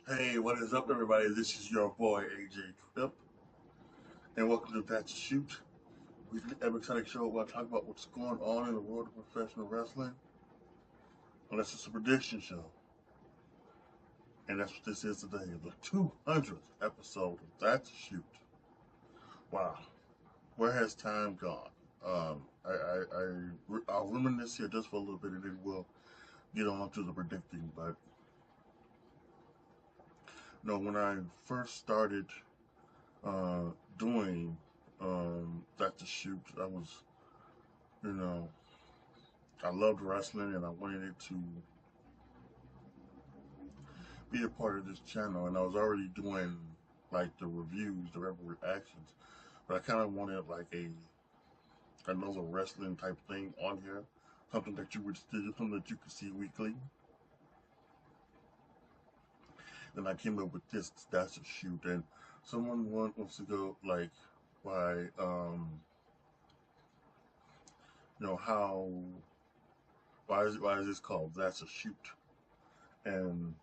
Hey, what is up, everybody? This is your boy AJTRIP, and welcome to That's a Shoot, weekly epic exciting show where I talk about what's going on in the world of professional wrestling. Unless it's a prediction show, and that's what this is today, the 200th episode of That's a Shoot. Wow, where has time gone? I'll reminisce here just for a little bit, and then we'll get on to the predicting. But when I first started doing That's a Shoot, I was, you know, I loved wrestling and I wanted it to be a part of this channel, and I was already doing like the reviews, the rebel reactions, but I kind of wanted like another wrestling type thing on here, something that you could see weekly. Then I came up with this That's a Shoot, and someone wants to go like, why how why is this called That's a Shoot? And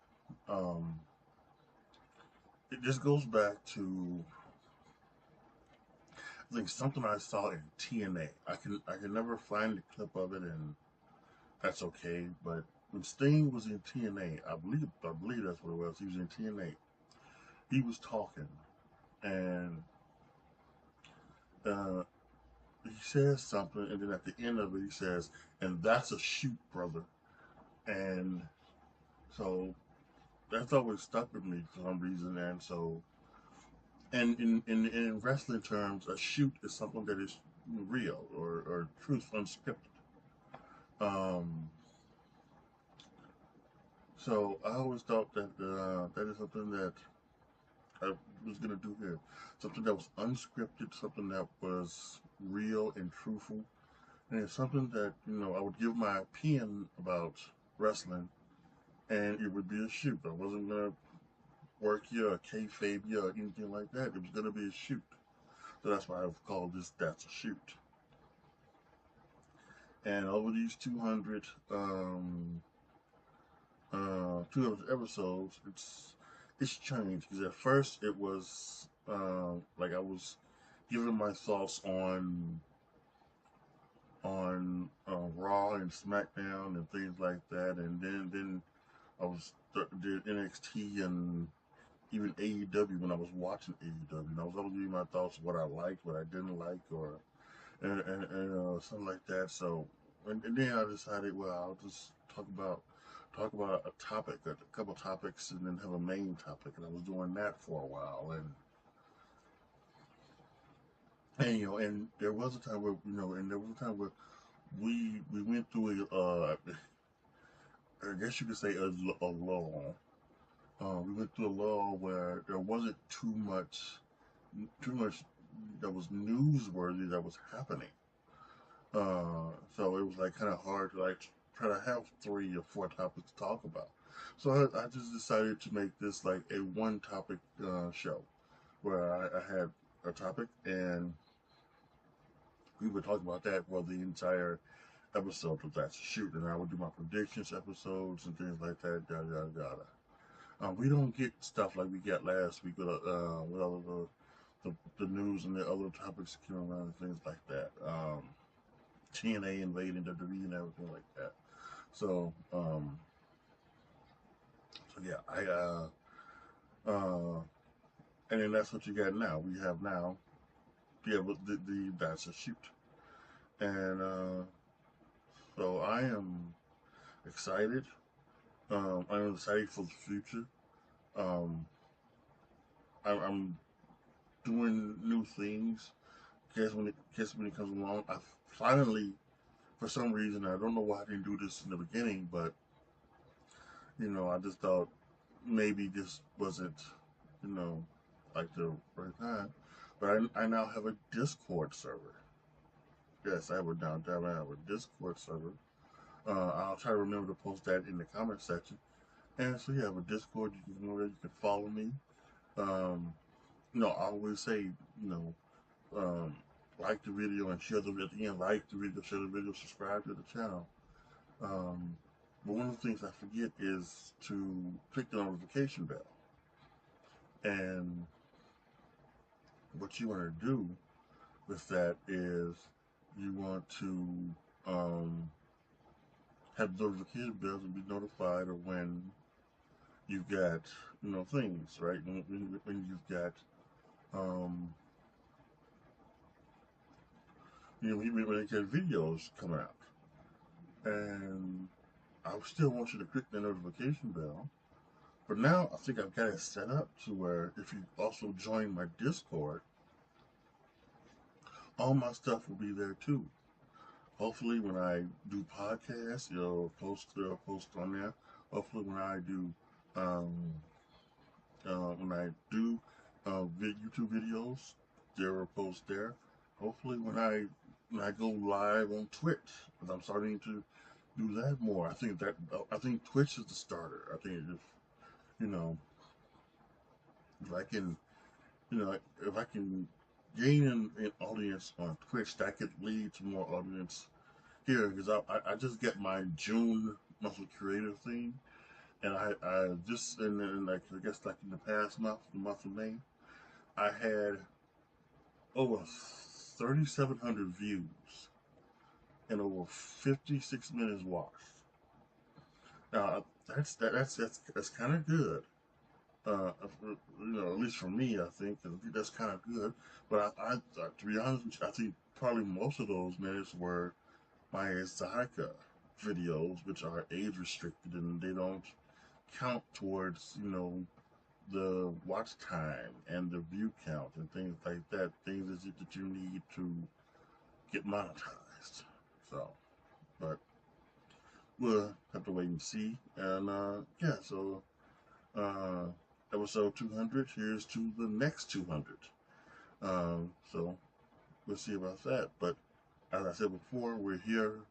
it just goes back to, I think, something I saw in TNA. I can never find the clip of it, and that's okay. But when Sting was in TNA, I believe that's what it was. He was in TNA. He was talking, and he says something, and then at the end of it, he says, "And that's a shoot, brother." And so that's always stuck with me for some reason, and so. And in wrestling terms, a shoot is something that is real or truth unscripted. So I always thought that that is something that I was gonna do here, something that was unscripted, something that was real and truthful, and it's something that I would give my opinion about wrestling, and it would be a shoot. I wasn't gonna work you or kayfabe you or anything like that. It was gonna be a shoot. So that's why I've called this That's a Shoot. And over these 200 episodes, it's changed, because at first it was like I was giving my thoughts on Raw and SmackDown and things like that, and then I did NXT and even AEW when I was watching AEW, and I was always giving my thoughts of what I liked, what I didn't like, or and something like that. So and then I decided, well, I'll just talk about a topic, a couple topics, and then have a main topic. And I was doing that for a while, and there was a time where we went through I guess you could say a lull. We went through a lull where there wasn't too much that was newsworthy that was happening. So it was like kind of hard to like try to have 3 or 4 topics to talk about. So I just decided to make this like a one topic show where I had a topic, and we would talk about that for the entire episode of That's a Shoot, and I would do my predictions episodes and things like that, yada yada yada. We don't get stuff like we got last week with all of the news and the other topics that came around and things like that. TNA invading WWE and everything like that. So, yeah, and then that's what you got now. We have now, the That's a Shoot, and so I am excited. I'm excited for the future. Um, I'm doing new things. Guess when it comes along, I finally, for some reason, I don't know why I didn't do this in the beginning, but I just thought maybe this wasn't, like the right time. But I now have a Discord server. Yes, I have a Discord server. I'll try to remember to post that in the comment section. And so you have a Discord. You can go there. You can follow me. Um, I always say, like the video and share the video. Like the video, share the video, subscribe to the channel. But one of the things I forget is to click the notification bell. And what you want to do with that is you want to have notification bells and be notified of when you've got, things, right? When you've got, when you get videos coming out. And I still want you to click the notification bell. But now I think I've got it set up to where if you also join my Discord, all my stuff will be there too. Hopefully when I do podcasts, post on there. Hopefully when I do YouTube videos, there are posts there. Hopefully when I go live on Twitch, because I'm starting to do that more. I think Twitch is the starter. I think if I can, if I can gain an audience on Twitch, that could lead to more audience here. Because I just get my June monthly creative thing, and I just and like I guess like in the past month, the month of May, I had over 3,700 views and over 56 minutes watched. Now that's kind of good. At least for me, I think that's kind of good. But I, to be honest with you, I think probably most of those minutes were my exotica videos, which are age restricted and they don't count towards, the watch time and the view count and things like that. Things that you need to get monetized. So, but we'll have to wait and see. And yeah, so episode 200. Here's to the next 200. So we'll see about that. But as I said before, we're here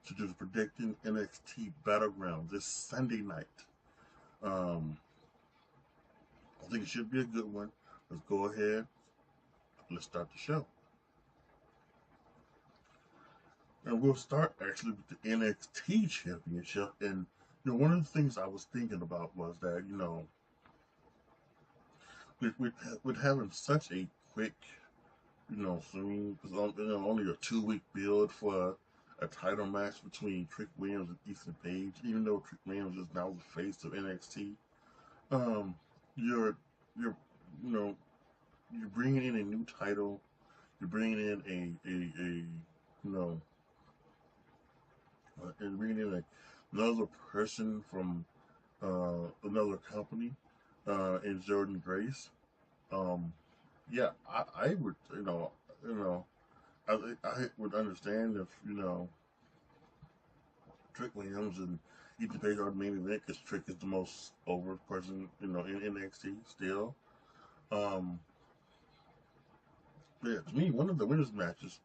to do the predicting NXT Battleground this Sunday night. I think it should be a good one. Let's go ahead. Let's start the show. And we'll start actually with the NXT Championship. And one of the things I was thinking about was that with having such a quick thing, because only a 2-week build for a title match between Trick Williams and Ethan Page, even though Trick Williams is now the face of NXT. You're bringing in a new title. You're bringing in and bringing in another person from another company in Jordan Grace. Yeah, I would I would understand if Trick Williams and Ethan Page are the main event because Trick is the most over person in NXT still. Yeah, to me, one of the winners matches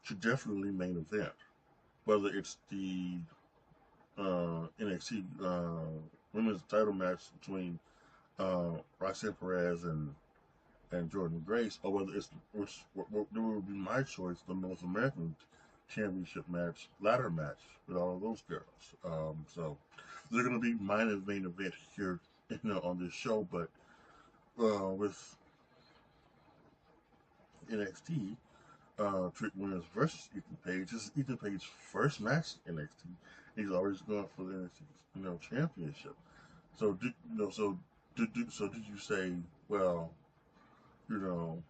should definitely main event, whether it's the NXT women's title match between Roxanne Perez and Jordan Grace, or whether it's which would be my choice, the North American Championship match, ladder match with all of those girls. So they're going to be main event here, on this show. But with NXT, Trick Williams versus Ethan Page, this is Ethan Page's first match in NXT. He's always going for the NXT, championship. So did you say, well, do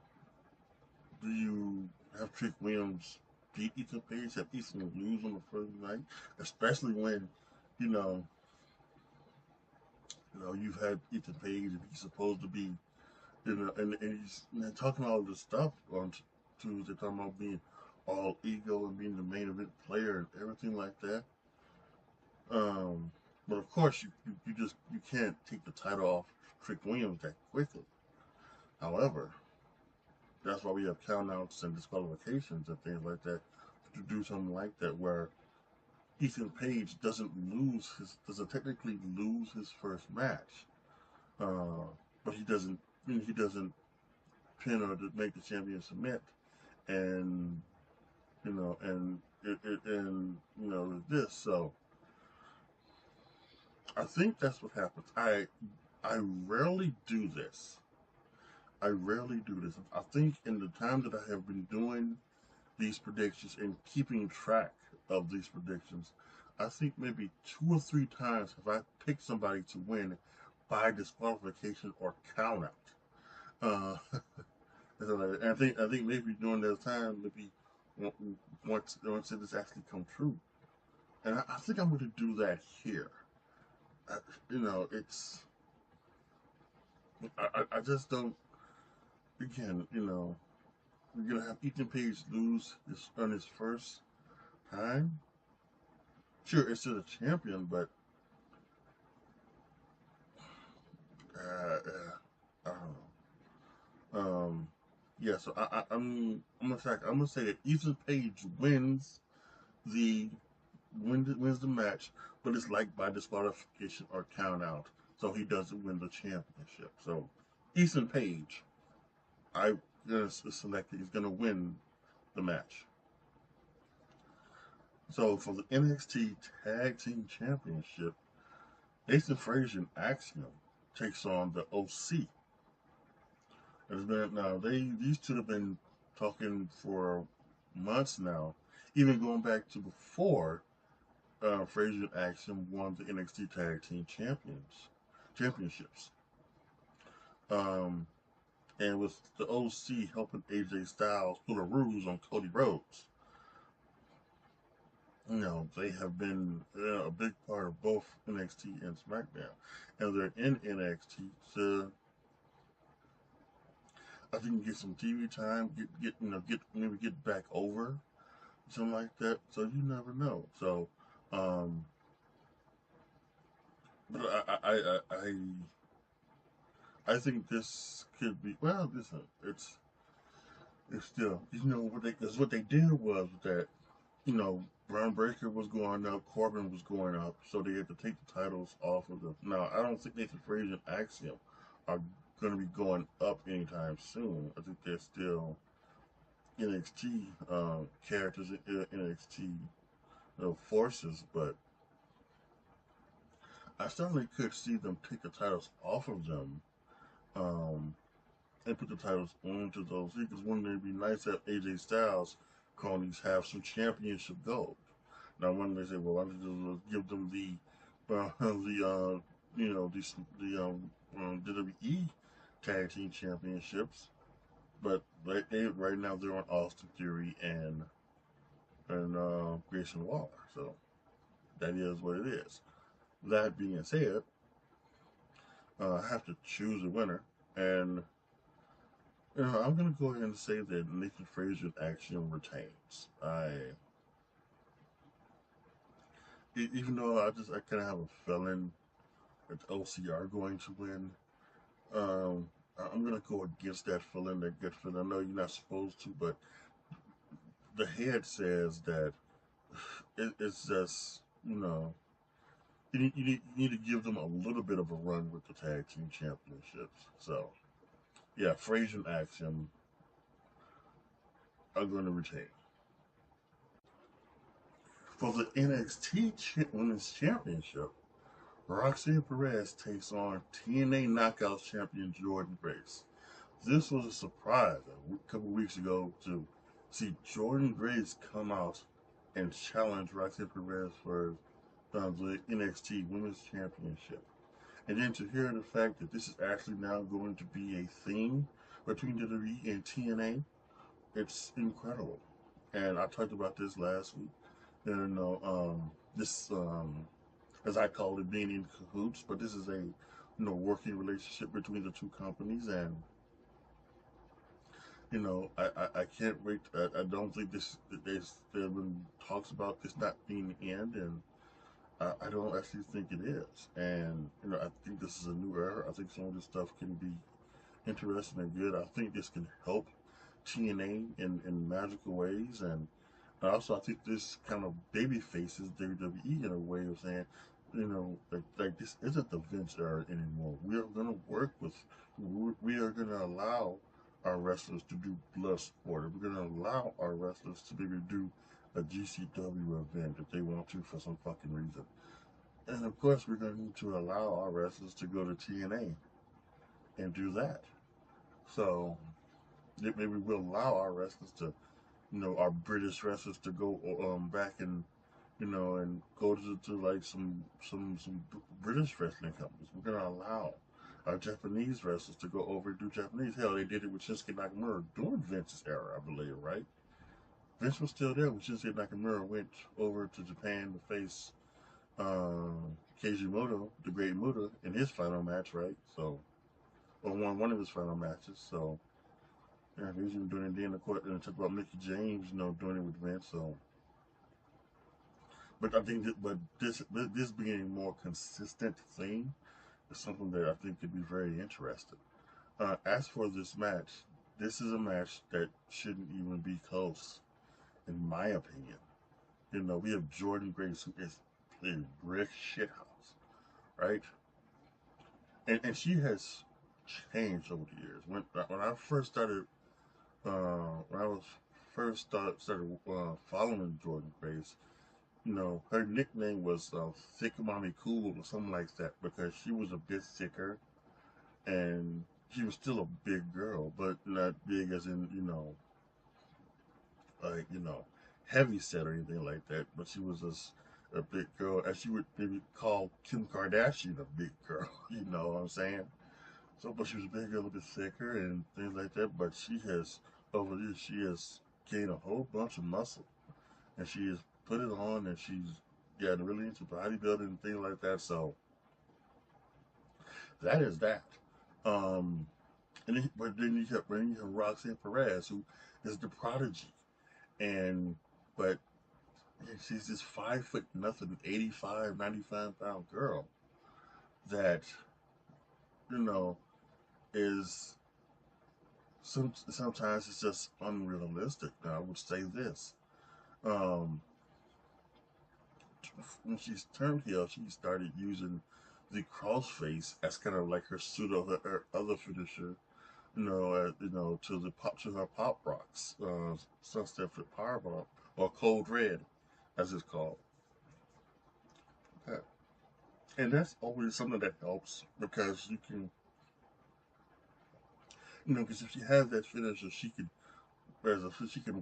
you have Trick Williams beat Ethan Page, have Ethan lose on the first night, especially when, you've had Ethan Page and he's supposed to be, and he's talking all this stuff on Tuesday, talking about being all ego and being the main event player and everything like that. But of course, you can't take the title off Trick Williams that quickly. However, that's why we have countouts and disqualifications and things like that to do something like that, where Ethan Page doesn't technically lose his first match, but he doesn't pin or make the champion submit, and this. So I think that's what happens. I rarely do this, I rarely do this. I think in the time that I have been doing these predictions and keeping track of these predictions, I think maybe 2 or 3 times have I picked somebody to win by disqualification or count out. Uh, and I think maybe during that time, maybe once it has actually come true, and I think I'm going to do that here. I, it's I just don't. Again, we're gonna have Ethan Page lose on his first time. Sure, it's still a champion, but I don't know. Yeah. So I'm gonna say that Ethan Page the wins the match, but it's like by disqualification or count out, so he doesn't win the championship. So Ethan Page, I selected, he's gonna win the match. So for the NXT Tag Team Championship, Nathan Frazier and Axiom takes on the OC. It's been now these two have been talking for months now, even going back to before Frazier and Axiom won the NXT Tag Team Championships. And with the OC helping AJ Styles pull a ruse on Cody Rhodes. They have been a big part of both NXT and SmackDown, and they're in NXT to, I think, get some TV time, maybe get back over, something like that. So you never know. So, but I think this could be, well. Listen, it's still, what they did was that, Braun Breaker was going up, Corbin was going up, so they had to take the titles off of them. Now, I don't think Nathan Frazier and Axiom are going to be going up anytime soon. I think they're still NXT characters, NXT forces, but I certainly could see them take the titles off of them and put the titles onto those. Because wouldn't it be nice to have AJ Styles cronies have some championship gold? Now, when they say, well, why don't you just give them the WWE Tag Team Championships? But right now they're on Austin Theory and Grayson Waller. So that is what it is. That being said, I have to choose a winner, and I'm going to go ahead and say that Nathan Frazier Axiom retains. Even though I kind of have a feeling that the OC are going to win, I'm going to go against that feeling, that gut feeling. I know you're not supposed to, but the head says that it's just, you need to give them a little bit of a run with the Tag Team Championships. So, yeah, Frazier and Axiom are going to retain. For the NXT Women's Championship, Roxanne Perez takes on TNA Knockouts champion Jordynne Grace. This was a surprise a couple weeks ago to see Jordynne Grace come out and challenge Roxanne Perez for the NXT Women's Championship. And then to hear the fact that this is actually now going to be a thing between WWE and TNA, it's incredible. And I talked about this last week. This, as I call it, being in cahoots, but this is a, working relationship between the two companies, and, I can't wait. I don't think there have been talks about this not being the end, and I don't actually think it is. And, I think this is a new era. I think some of this stuff can be interesting and good. I think this can help TNA in magical ways, and also I think this kind of baby faces WWE in a way of saying, like this isn't the Vince era anymore. We are going to work with, we are going to allow our wrestlers to do blood sport. We're going to allow our wrestlers to be able to do a GCW event if they want to for some fucking reason. And of course, we're going to need to allow our wrestlers to go to TNA and do that. So maybe we'll allow our wrestlers to, our British wrestlers to go back and and go to like some British wrestling companies. We're gonna allow our Japanese wrestlers to go over and do Japanese. Hell, they did it with Shinsuke Nakamura during Vince's era, I believe, right? Vince was still there when Shinsuke Nakamura went over to Japan to face Keiji Muto, the Great Muta, in his final match, right? So, or one of his final matches. So, yeah, he was even doing it then. Of course, and talk about Mickey James, doing it with Vince. So, but I think this being a more consistent thing is something that I think could be very interesting. As for this match, this is a match that shouldn't even be close, in my opinion. We have Jordan Grace, who is a brick shithouse, right? And she has changed over the years. When I first started, when I was first started following Jordan Grace, her nickname was Thick Mommy Cool or something like that because she was a bit thicker and she was still a big girl, but not big as in, like, heavy set or anything like that. But she was just a big girl, as she would maybe call Kim Kardashian a big girl, you know what I'm saying? So, but she was bigger, a little bit thicker and things like that. But she has, over the years, she has gained a whole bunch of muscle and she has put it on and she's gotten really into bodybuilding and things like that. So, that is that. Um, but then you have Roxanne Perez, who is the prodigy, and but she's this 5 foot nothing, 85, 95 pound girl that you know is sometimes it's just unrealistic. Now I would say this: um, when she's turned heel, she started using the crossface as kind of like her pseudo her other finisher to her pop rocks, Sunset Powerbomb or Cold Red, as it's called. Uh, And that's always something that helps because you can, because if she has that finisher, she can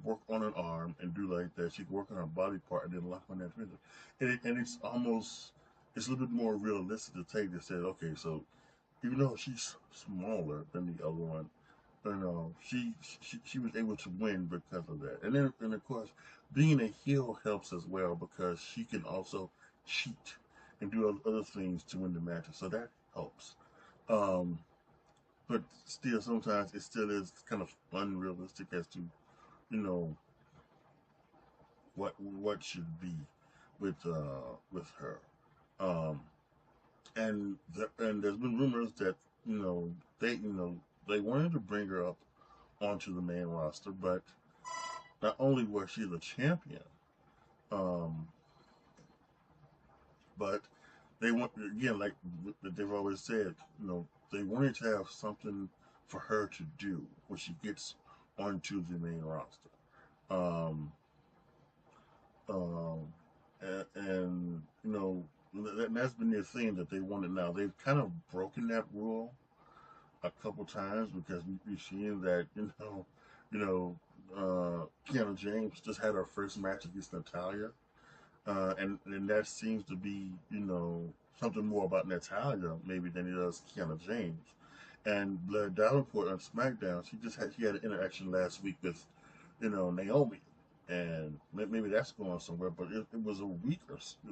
work on an arm and do like that. She can work on her body part and then lock on that finisher. And it's a little bit more realistic to take to say, okay, so even though she's smaller than the other one, she was able to win because of that. And of course, being a heel helps as well because she can also cheat and do other things to win the matches. So that helps. Um, but still, sometimes it still is kind of unrealistic as to you know what should be with her. Um, and there's been rumors that they wanted to bring her up onto the main roster, but not only was she the champion, um, but they want again, like they've always said, they wanted to have something for her to do when she gets onto the main roster. Um, um, and that's been their thing that they wanted. Now they've kind of broken that rule a couple times because we've seen that Kiana James just had her first match against Natalia, and that seems to be something more about Natalia maybe than it does Kiana James. And Blair Davenport on SmackDown, she had an interaction last week with Naomi, and maybe that's going somewhere. But it was a week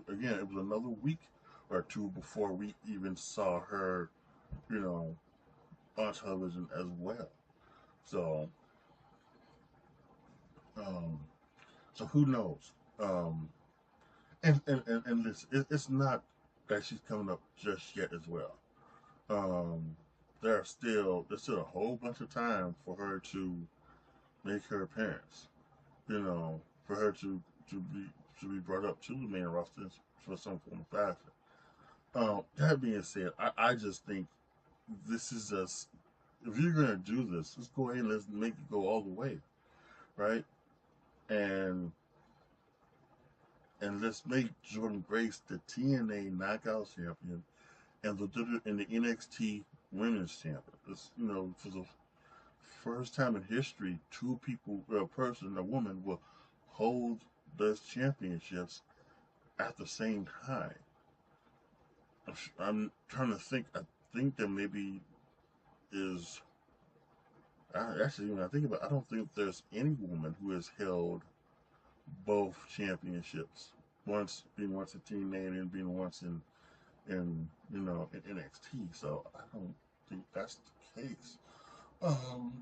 again, it was another week or two before we even saw her, you know, on television as well. So, um, so who knows? Um, and listen, it's not that she's coming up just yet as well. Um, there's still a whole bunch of time for her to make her appearance. For her to be brought up to the main roster for some form of fashion. That being said, I just think this is just if you're gonna do this, let's go ahead and let's make it go all the way, right? And let's make Jordan Grace the TNA Knockout Champion and the NXT Women's Champion. It's, for the first time in history, two people, a person, a woman, will hold those championships at the same time. I'm trying to think. I think there maybe is. Actually, when I think about it, I don't think there's any woman who has held both championships. Once in TNA and being once in in NXT. So I don't think that's the case. Um.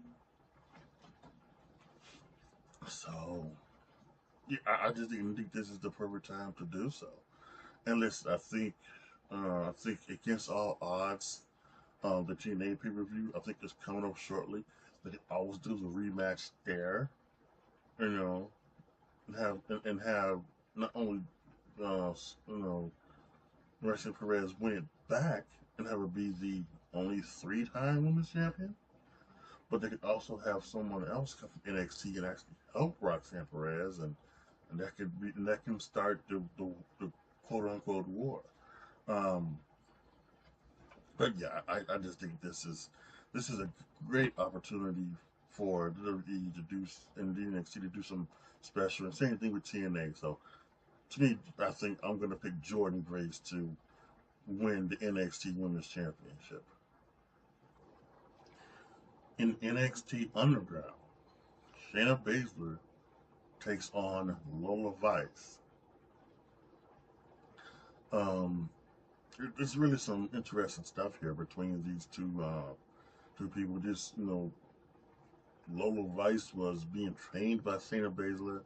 So yeah, I just didn't think this is the perfect time to do so. And listen, I think against all odds, the TNA pay per view, I think it's coming up shortly. They can always do the rematch there, you know, and have not only you know Mercedes Perez win it back and have her be the only three-time women's champion, but they could also have someone else come from NXT and actually help Roxanne Perez, and that can start the quote unquote war. Um, but yeah, I just think this is a great opportunity for WWE to do and the NXT to do some special. And same thing with TNA. So to me, I think I'm gonna pick Jordan Grace to win the NXT Women's Championship. In NXT Underground, Shayna Baszler takes on Lola Vice. Um, there's really some interesting stuff here between these two people. Just Lola Vice was being trained by Shayna Baszler,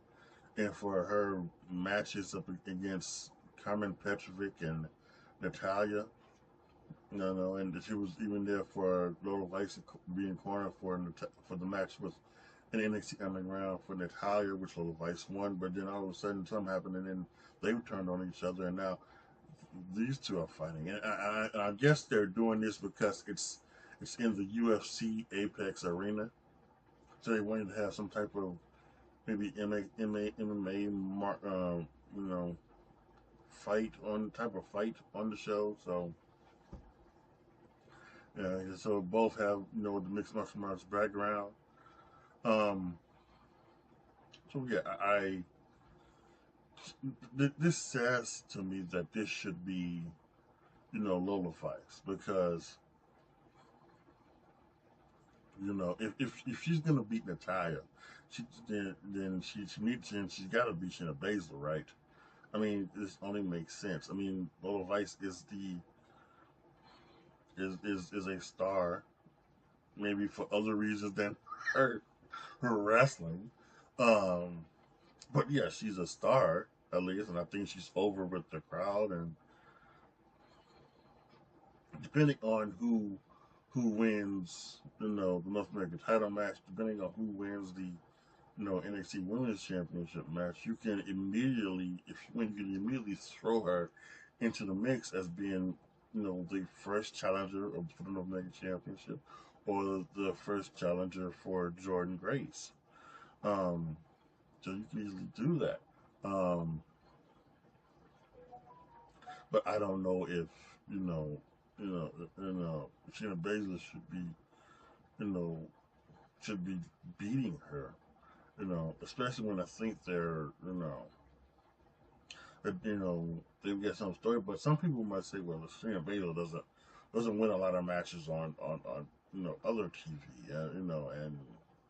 and for her matches up against Carmen Petrovic and Natalia, and she was even there for Lola Vice being cornered for the match with an NXT Underground for Natalia, which Lola Vice won. But then all of a sudden something happened, and then they turned on each other, and now these two are fighting. And I guess they're doing this because it's in the UFC Apex arena, so they wanted to have some type of maybe MMA fight on the show. So so both have the mixed martial arts background. Um, so yeah, this says to me that this should be Lola Vice, because if she's gonna beat Natalia, she's got to beat Shayna Baszler, right? I mean, this only makes sense. I mean, Lola Vice is a star, maybe for other reasons than her wrestling. Um, but yeah, she's a star at least, and I think she's over with the crowd. And depending on who wins, the North American title match, depending on who wins the NXT Women's Championship match, you can immediately, if you win, you can immediately throw her into the mix as being, the first challenger for the North American Championship, or the first challenger for Jordan Grace. Um, so you can easily do that. Um, but I don't know if Shayna Baszler you know, should be beating her. Especially when I think they're, they've got some story. But some people might say, well, Shayna Baszler doesn't win a lot of matches on other TV, and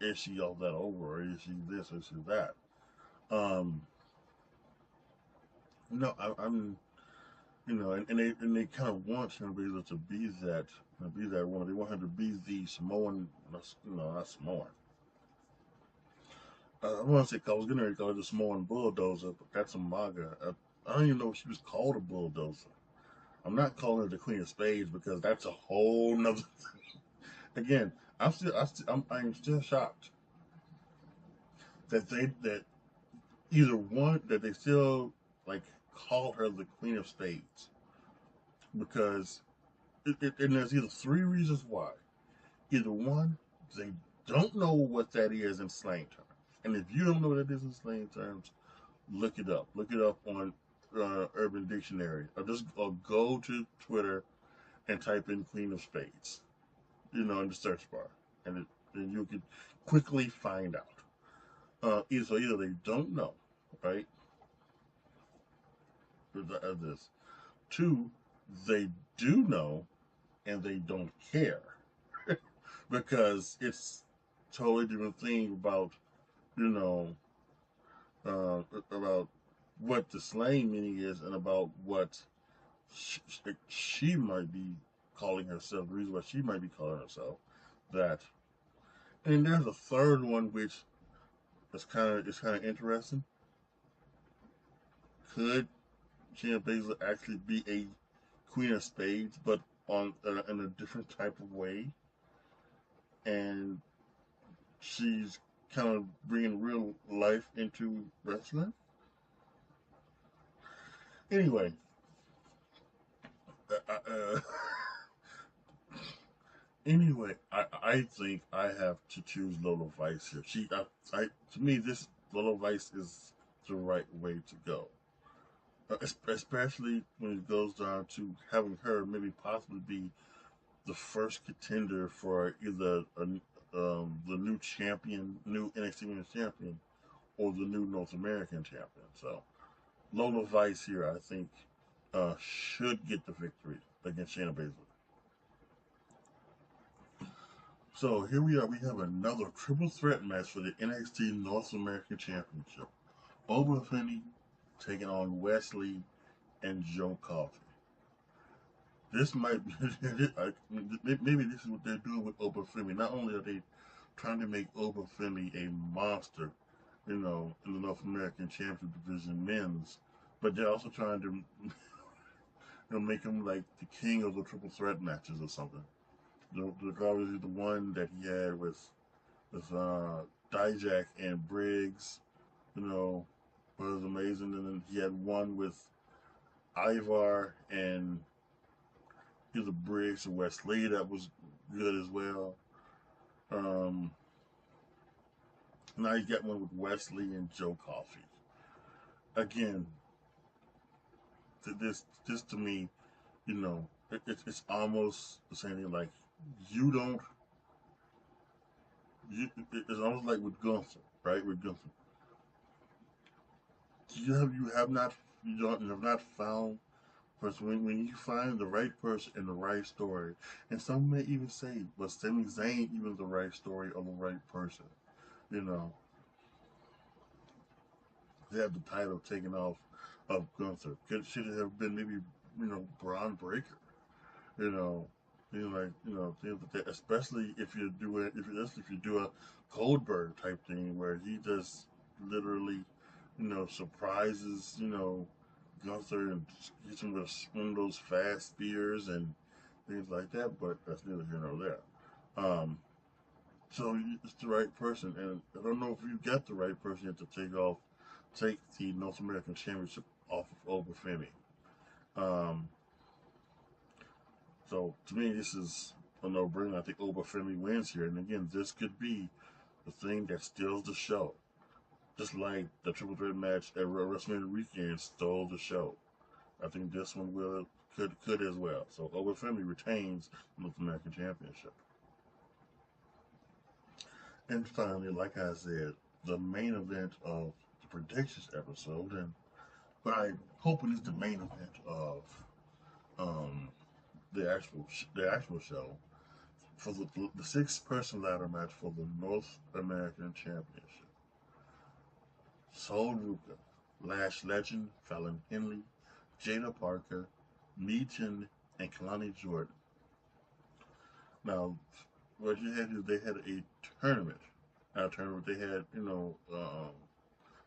is she all that over, or is she this, or is she that? Um, no, I'm, and they kind of want Shayna Baszler to be that woman. They want her to be the Samoan, not Samoan. I want to say, I was going to call her the Samoan bulldozer, but that's a MAGA. I don't even know if she was called a bulldozer. I'm not calling her the Queen of Spades, because that's a whole nother thing. Again, I'm still shocked that either one, that they still like call her the Queen of Spades, because and there's either three reasons why. Either one, they don't know what that is in slang terms, and if you don't know what it is in slang terms, look it up. Look it up on Urban Dictionary, or go to Twitter and type in Queen of Spades, in the search bar, and and you could quickly find out. Either they don't know, right? This. Two, they do know and they don't care because it's totally different thing about you know about what the slang meaning is and about what she might be calling herself. The reason why she might be calling herself that. And there's a third one which is kind of interesting. Could Shayna Baszler actually be a Queen of Spades, but on in a different type of way? And she's kind of bringing real life into wrestling. Anyway, uh, uh, anyway, I think I have to choose Lola Vice here. To me, this Lola Vice is the right way to go. Especially when it goes down to having her maybe possibly be the first contender for either the new champion, new NXT Women's Champion, or the new North American champion. So Lola Vice here, I think, should get the victory against Shayna Baszler. So here we are. We have another triple threat match for the NXT North American Championship. Oba Femi taking on Wesley and Joe Coffey. This might be maybe this is what they're doing with Oba Femi. Not only are they trying to make Oba Femi a monster, in the North American Championship Division men's, but they're also trying to make him like the king of the triple threat matches or something. Obviously the one that he had with Dijak and Briggs, was amazing, and then he had one with Ivar and either Briggs or Wesley that was good as well. Now you got one with Wesley and Joe Coffey. Again, this to me, it's almost the same thing. Like it's almost like with Gunther, right? With Gunther, you have not found. First, when you find the right person and the right story, and some may even say, "Was Sami Zayn even the right story or the right person?" They have the title taken off of Gunther. Should it have been maybe Braun Breaker? Things like that. Especially if you do a Goldberg type thing where he just literally surprises Gunther and hits him with one of those fast spears and things like that. But that's neither here nor there. So it's the right person, and I don't know if you got the right person yet to take the North American Championship off of Oba Femi. So to me, this is a no-brainer. I think Oba Femi wins here, and again, this could be the thing that steals the show, just like the triple threat match at WrestleMania weekend stole the show. I think this one could as well. So Oba Femi retains the North American Championship. And finally, like I said, the main event of the predictions episode, and but I'm hoping it's the main event of the actual show for the 6-person ladder match for the North American Championship. Sol Ruka, Lash Legend, Fallon Henley, Jada Parker, Meechin, and Kalani Jordan. Now, what you had is they had a tournament. Not a tournament. They had, well,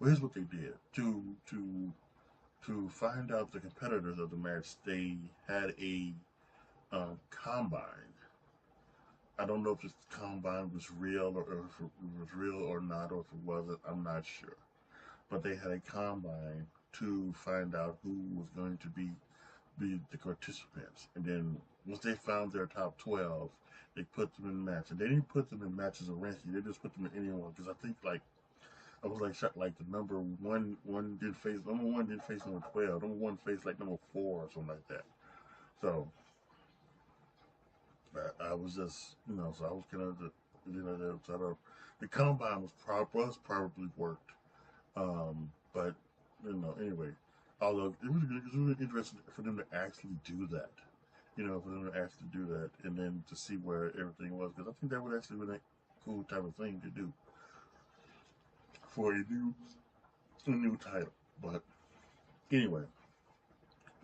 here's what they did to find out the competitors of the match. They had a combine. I don't know if this combine was real or if it was real or not, or if it wasn't. I'm not sure. But they had a combine to find out who was going to be the participants. And then once they found their top 12, they put them in matches. And they didn't put them in matches of ranking. They just put them in anyone. Because I think I was shot like the number one did face number 12. Number 1 faced like number 4 or something like that. So I was just so I was kind of You know, the combine was probably worked. But you know, anyway, although it was really interesting for them to actually do that. You know, for them to actually do that, and then to see where everything was, because I think that would actually be a cool type of thing to do for a new title. But anyway,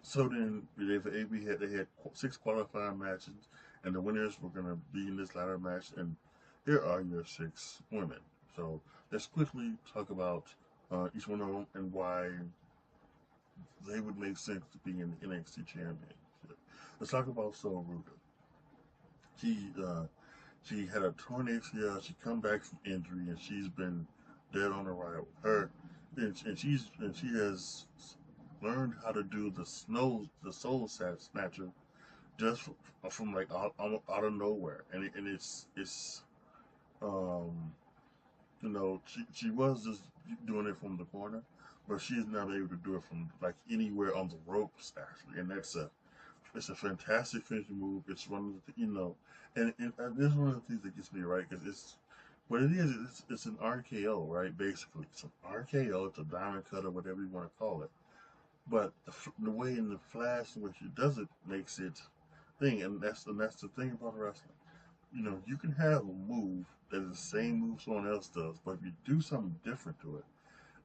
so then they had 6 qualifying matches, and the winners were gonna be in this ladder match, and here are your 6 women. So let's quickly talk about each one of them and why they would make sense to be in the NXT Championship. Let's talk about Sol Ruka. She she had a torn ACL. She come back from injury, and she's been dead on arrival. And she has learned how to do the soul snatcher just from like out of nowhere, and it's um you know, she was just doing it from the corner, but she's now able to do it from like anywhere on the ropes actually, and it's a fantastic finishing move. It's one of the, you know, and this is one of the things that gets me right, because it's what it is. It's an RKO, right? Basically, it's an RKO. It's a diamond cutter, whatever you want to call it. But the way in the flash in which she does it makes it thing, and that's the thing about wrestling. You know, you can have a move that is the same move someone else does, but if you do something different to it,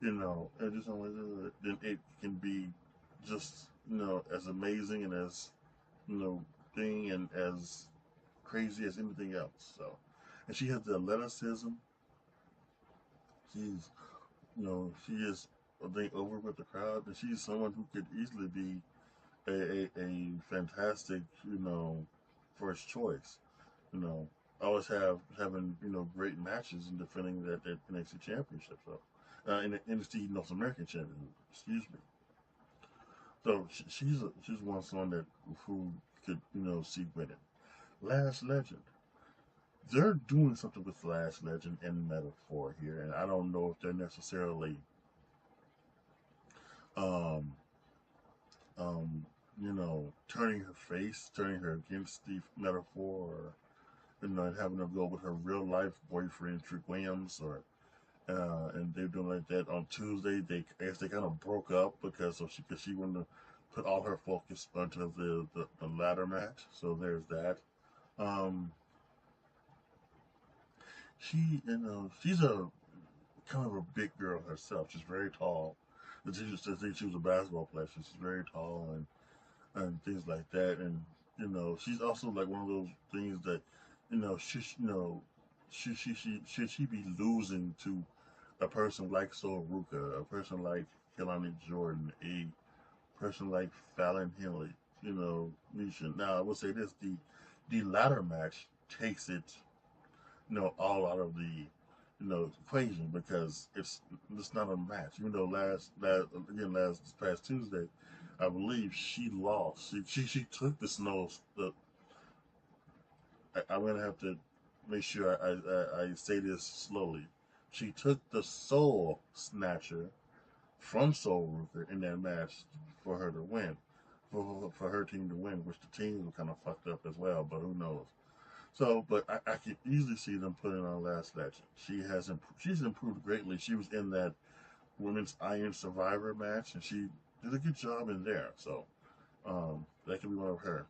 you know, and just something, then it can be just, you know, as amazing and as, you know, thing and as crazy as anything else. So, and she has the athleticism. She's, you know, she is, I think, over with the crowd, and she's someone who could easily be a fantastic, you know, first choice. You know, always having, you know, great matches and defending that NXT Championship. So, in the NXT North American Championship, excuse me. So she's someone that who could, you know, see winning. Last Legend. They're doing something with Last Legend and Metaphor here, and I don't know if they're necessarily, um, you know, turning her against the Metaphor, or you know, and having her go with her real life boyfriend Trick Williams, or and they're doing like that on Tuesday. I guess they kind of broke up because she wanted to put all her focus onto the ladder match. So there's that. Um, you know, she's a kind of a big girl herself. She's very tall. She used to think she was a basketball player. She's very tall and things like that. And you know, she's also like one of those things that, you know, should she be losing to a person like Sol Ruka, a person like Kelani Jordan, a person like Fallon Henley, you know, Nisha. Now I will say this: the latter match takes it, you know, all out of the, you know, equation, because it's not a match. Even though last this past Tuesday, I believe she lost. She took the snow. I'm gonna have to make sure I say this slowly. She took the Soul Snatcher from Soul Ruther in that match for her to win, for her team to win, which the teams were kind of fucked up as well, but who knows. So, but I could easily see them putting on Last Legend. She's improved greatly. She was in that Women's Iron Survivor match, and she did a good job in there. So, that could be one of her.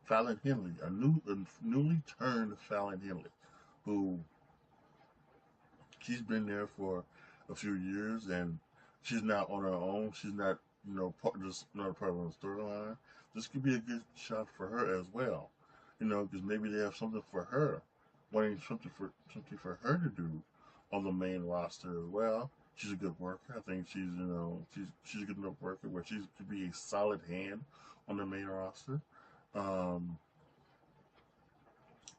Fallon Henley, a newly turned Fallon Henley, who she's been there for a few years, and she's now on her own. She's not, you know, just not a part of the storyline. This could be a good shot for her as well, you know, because maybe they have something for her, wanting something for her to do on the main roster as well. She's a good worker. I think she's, you know, she's a good enough worker where she could be a solid hand on the main roster. Um,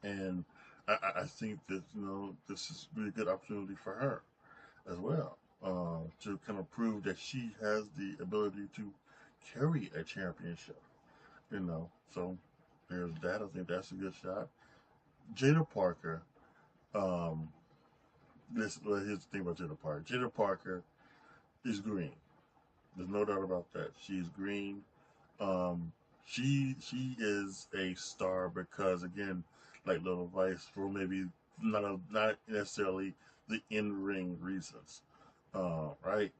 and I think that, you know, this is really a good opportunity for her as well, to kind of prove that she has the ability to carry a championship, you know. So there's that. I think that's a good shot. Jada Parker, um, here's the thing about Jada Parker. Jada Parker is green. There's no doubt about that. She's green. Um, she is a star because, again, like Little Vice, for maybe not necessarily the in-ring reasons, right?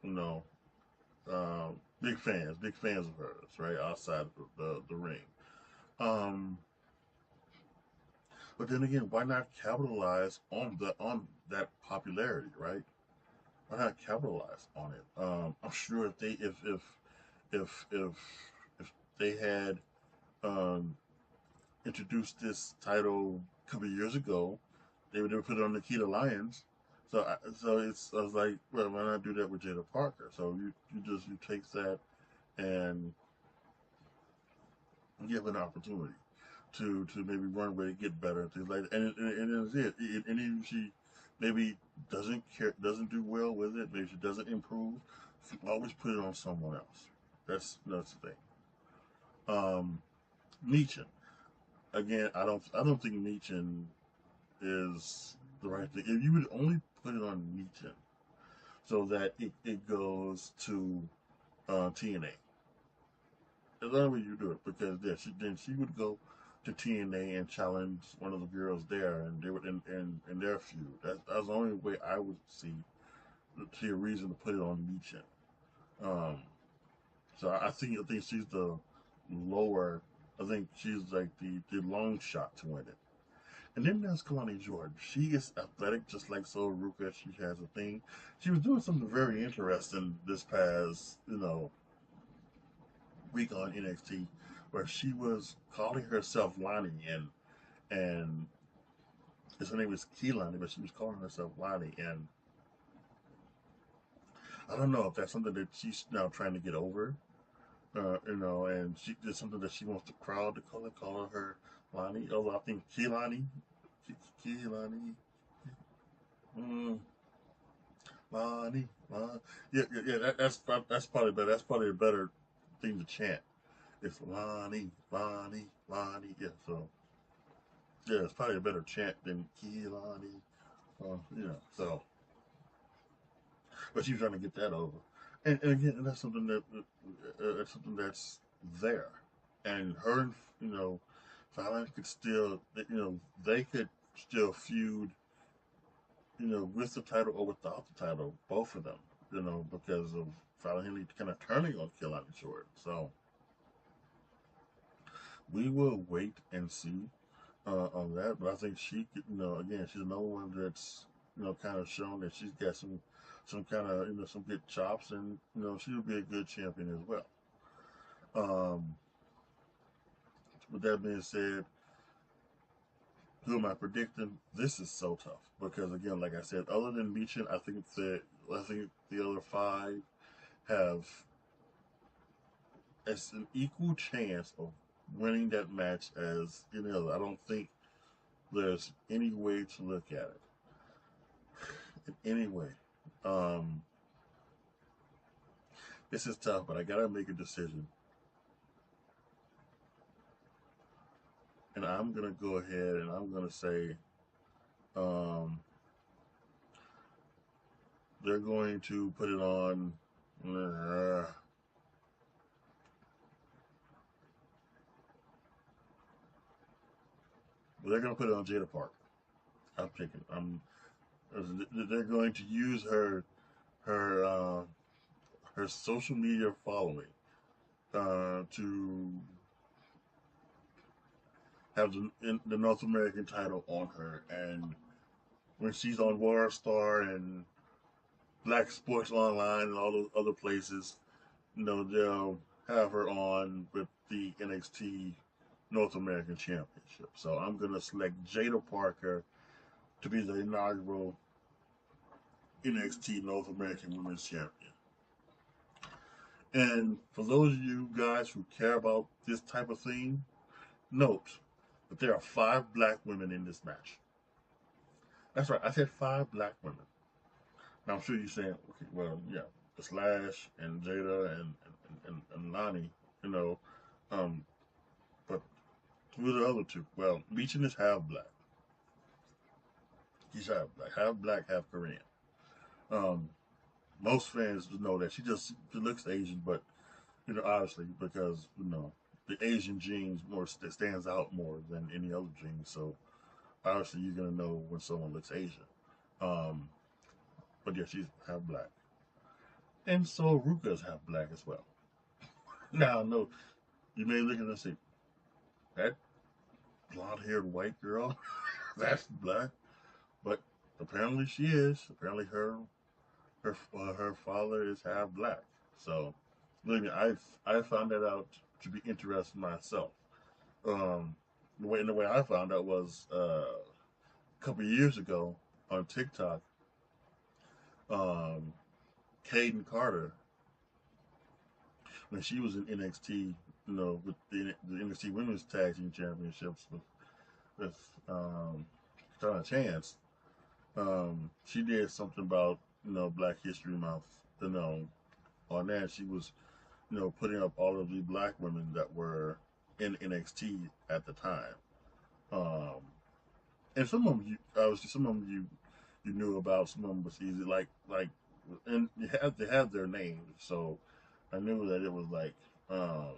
You know, big fans of hers, right, outside of the ring. Um, but then again, why not capitalize on that popularity, right? Why not capitalize on it? I'm sure if if they had um, introduced this title a couple of years ago, they would have put it on Nikita Lyons. I was like, well, why not do that with Jada Parker? So you take that and give an opportunity to maybe run with it, get better, and things like that. And it's and if she maybe doesn't do well with it, maybe she doesn't improve, always put it on someone else. That's the thing. Nietzsche. Again, I don't think Nietzsche is the right thing. If you would only put it on Nietzsche so that it goes to TNA. That's the only way you do it, because then she would go to TNA and challenge one of the girls there, and they would in their feud. That's the only way I would see a reason to put it on Nietzsche. Um, so I think she's the lower. I think she's like the long shot to win it. And then there's Kalani Jordan. She is athletic, just like Soul Ruka. She has a thing. She was doing something very interesting this past, week on NXT, where she was calling herself Lonnie, and her name was Keelani, but she was calling herself Lonnie, and I don't know if that's something that she's now trying to get over, and she did something that she wants the crowd to call her Lonnie. Although I think Keelani, Keelani, mm, Lonnie, Lonnie. Yeah. That's probably better. That's probably a better thing to chant. It's Lonnie, Lonnie, Lonnie. Yeah, so yeah, it's probably a better chant than Keelani. So, but she's trying to get that over, and again, that's something that's there, and her, Fallon could still, they could still feud, with the title or without the title, both of them, because of Fallon Henley kind of turning on Keelani Jordan. So we will wait and see on that. But I think she, again, she's another one that's, kind of shown that she's got some kind of, some good chops, and she'll be a good champion as well. With that being said, who am I predicting? This is so tough because, again, like I said, other than Meechin, I think the other five have it's an equal chance of winning that match as any other. I don't think there's any way to look at it in any way. Um, this is tough, but I gotta make a decision, and I'm gonna go ahead and I'm gonna say they're going to put it on. They're gonna put it on Jada Park. I'm thinking. They're going to use her her social media following to have the North American title on her, and when she's on War Star and Black Sports Online and all those other places, they'll have her on with the NXT North American Championship. So I'm gonna select Jada Parker to be the inaugural NXT North American Women's Champion. And for those of you guys who care about this type of thing, note that there are 5 black women in this match. That's right, I said 5 black women. Now I'm sure you're saying, okay, well, yeah, the Slash and Jada and Lani, but who are the other 2? Well, Meechin is half black. He's half black, half Korean. Most fans know that she looks Asian, but obviously because the Asian genes stands out more than any other gene. So obviously you're gonna know when someone looks Asian. Um, but yeah, she's half black, and so Ruka's half black as well. Now, no, you may look at it and say that blonde-haired white girl, that's black, but apparently she is. Apparently her father is half black. So, believe me, I found that out to be interesting myself. Um, the way I found out was a couple of years ago on TikTok. Um, Caden Carter, when she was in NXT, with the NXT Women's Tag Team Championships with Katana Chance, she did something about Black History Month. On that she was putting up all of the black women that were in NXT at the time. Um, and some of them, obviously, some of them you knew about. Some of them was easy, and they have their names, so I knew that it was um,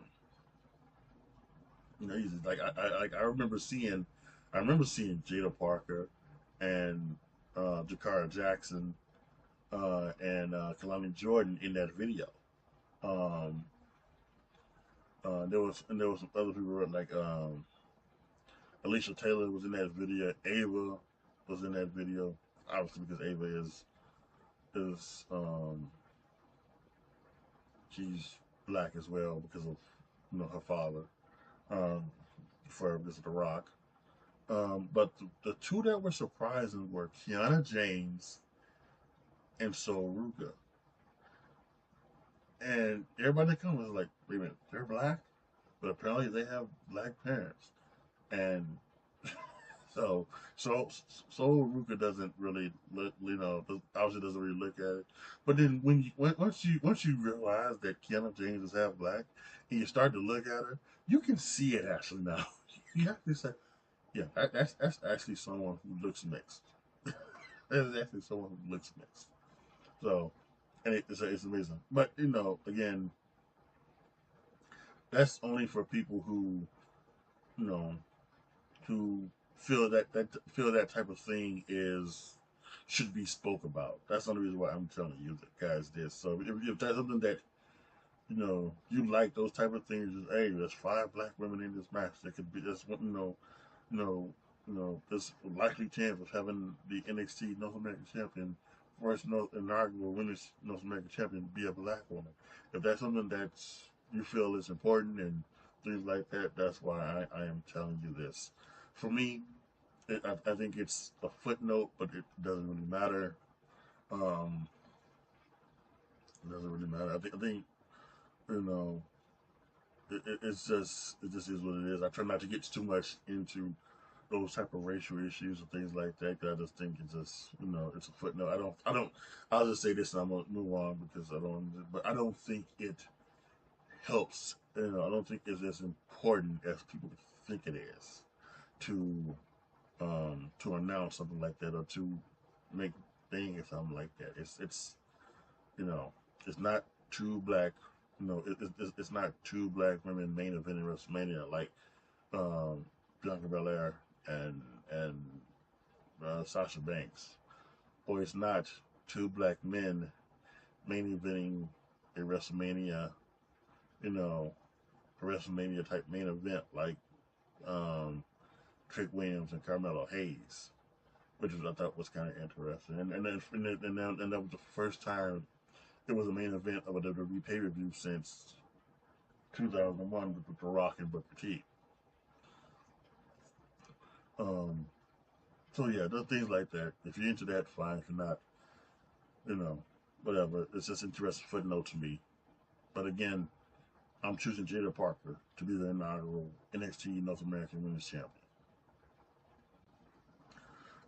easy. I remember seeing Jada Parker and Jakara Jackson and Kalani Jordan in that video. Um, there was some other people Alicia Taylor was in that video. Ava was in that video, obviously because Ava is she's black as well because of her father for this The Rock. But the two that were surprising were Kiana James and Sol Ruka. And everybody that comes was like, wait a minute, they're black? But apparently they have black parents. And so Ruka doesn't really look, obviously doesn't really look at it. But then once you realize that Kiana James is half black and you start to look at her, you can see it actually now. You actually say, yeah, that's actually someone who looks mixed. That's actually someone who looks mixed. So, and it's amazing. But again, that's only for people who who feel that type of thing should be spoke about. That's the only reason why I'm telling you guys this. So if that's something that you like, those type of things, just, hey, there's 5 black women in this match. There could be just this likely chance of having the NXT North American champion, first inaugural women's North American champion, be a black woman. If that's something that you feel is important and things like that, that's why I am telling you this. For me, I think it's a footnote, but it doesn't really matter. It doesn't really matter. I think it just is what it is. I try not to get too much into those type of racial issues and things like that. Cause I just think it's just it's a footnote. I'll just say this and I'm gonna move on because but I don't think it helps. I don't think it's as important as people think it is to announce something like that or to make things or something like that. It's it's not two black it's not 2 black women main event in WrestleMania like Bianca Belair and Sasha Banks, or it's not 2 black men main eventing a WrestleMania, a WrestleMania type main event like Trick Williams and Carmelo Hayes, which I thought was kind of interesting, and that was the first time it was a main event of a WWE pay-per-view since 2001 with The Rock and Booker T. So yeah, those things like that. If you're into that, fine. If you're not, whatever. It's just interesting footnote to me. But again, I'm choosing Jada Parker to be the inaugural NXT North American Women's Champion.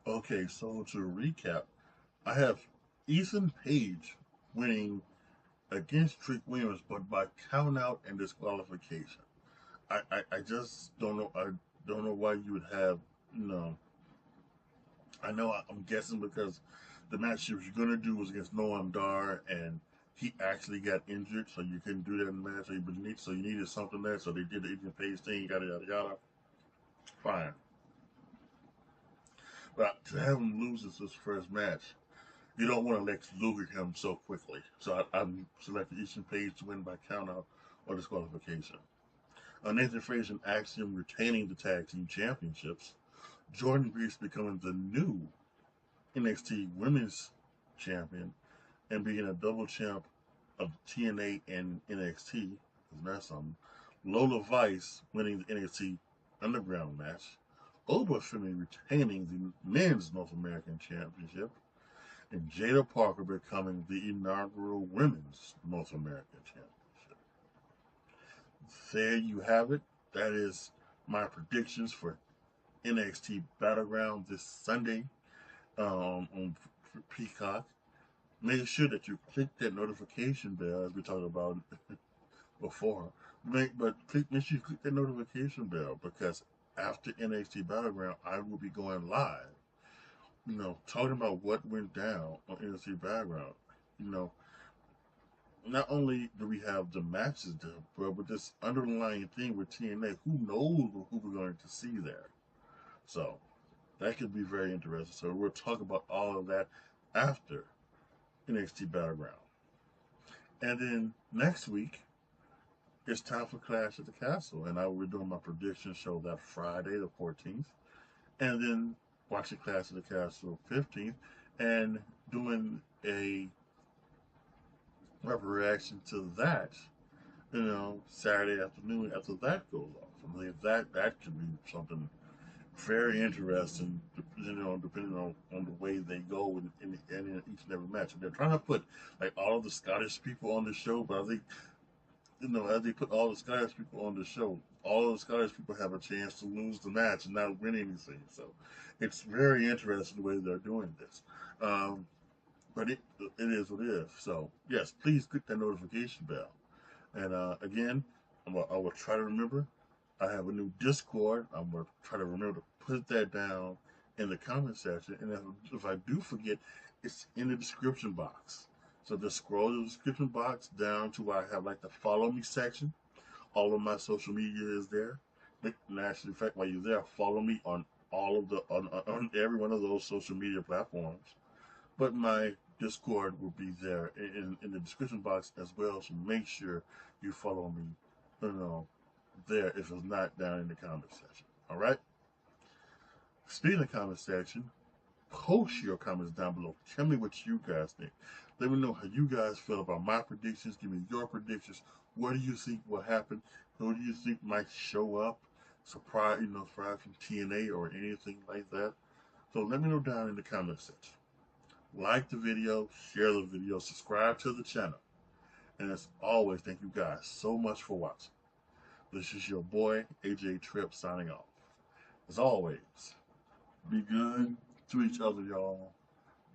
Okay, so to recap, I have Ethan Page winning against Trick Williams, but by count out and disqualification. I just don't know. I don't know why you would have, I know I'm guessing because the match she was going to do was against Noam Dar, and he actually got injured, so you couldn't do that in the match. So you needed something there, so they did the Ethan Page thing, yada, yada, yada. Fine. But to have him lose his first match, you don't want to Lex Luger him so quickly. So I'm selecting Ethan Page to win by countout or disqualification. Nathan Frazier and Axiom retaining the tag team championships. Jordan Grace becoming the new NXT Women's Champion and being a double champ of TNA and NXT. Isn't that something? Lola Vice winning the NXT Underground match. Oba Femi retaining the Men's North American Championship. And Jada Parker becoming the inaugural Women's North American Championship. There you have it. That is my predictions for NXT Battleground this Sunday on Peacock. Make sure that you click that notification bell, as we talked about before. Make sure you click that notification bell, because after NXT Battleground, I will be going live, talking about what went down on NXT Battleground. Not only do we have the matches there, but this underlying thing with TNA, who knows who we're going to see there. So that could be very interesting. So we'll talk about all of that after NXT Battleground. And then next week, it's time for Clash at the Castle. And I will be doing my prediction show that Friday, the 14th. And then watching Clash at the Castle 15th. And doing a reaction to that, Saturday afternoon after that goes off. I believe that could be something very interesting, depending on the way they go in each and every match. And they're trying to put like all of the Scottish people on the show, but I think, as they put all the Scottish people on the show, all of the Scottish people have a chance to lose the match and not win anything. So it's very interesting the way they're doing this. But it is what it is. So yes, please click that notification bell. And again, I will try to remember. I have a new Discord. I'm going to try to remember to put that down in the comment section. And if I do forget, it's in the description box. So just scroll the description box down to where I have like the follow me section. All of my social media is there. And actually, in fact, while you're there, follow me on all of on every one of those social media platforms. But my Discord will be there in the description box as well. So make sure you follow me, there if it's not down in the comment section. All right. Speaking of the comment section, post your comments down below. Tell me what you guys think. Let me know how you guys feel about my predictions. Give me your predictions. What do you think will happen? Who do you think might show up? Surprise from TNA or anything like that. So let me know down in the comment section. Like the video, share the video, subscribe to the channel. And as always, thank you guys so much for watching. This is your boy, AJTRIP, signing off. As always, be good to each other, y'all.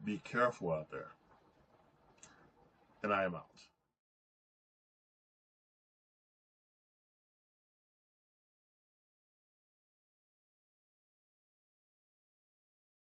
Be careful out there. And I am out.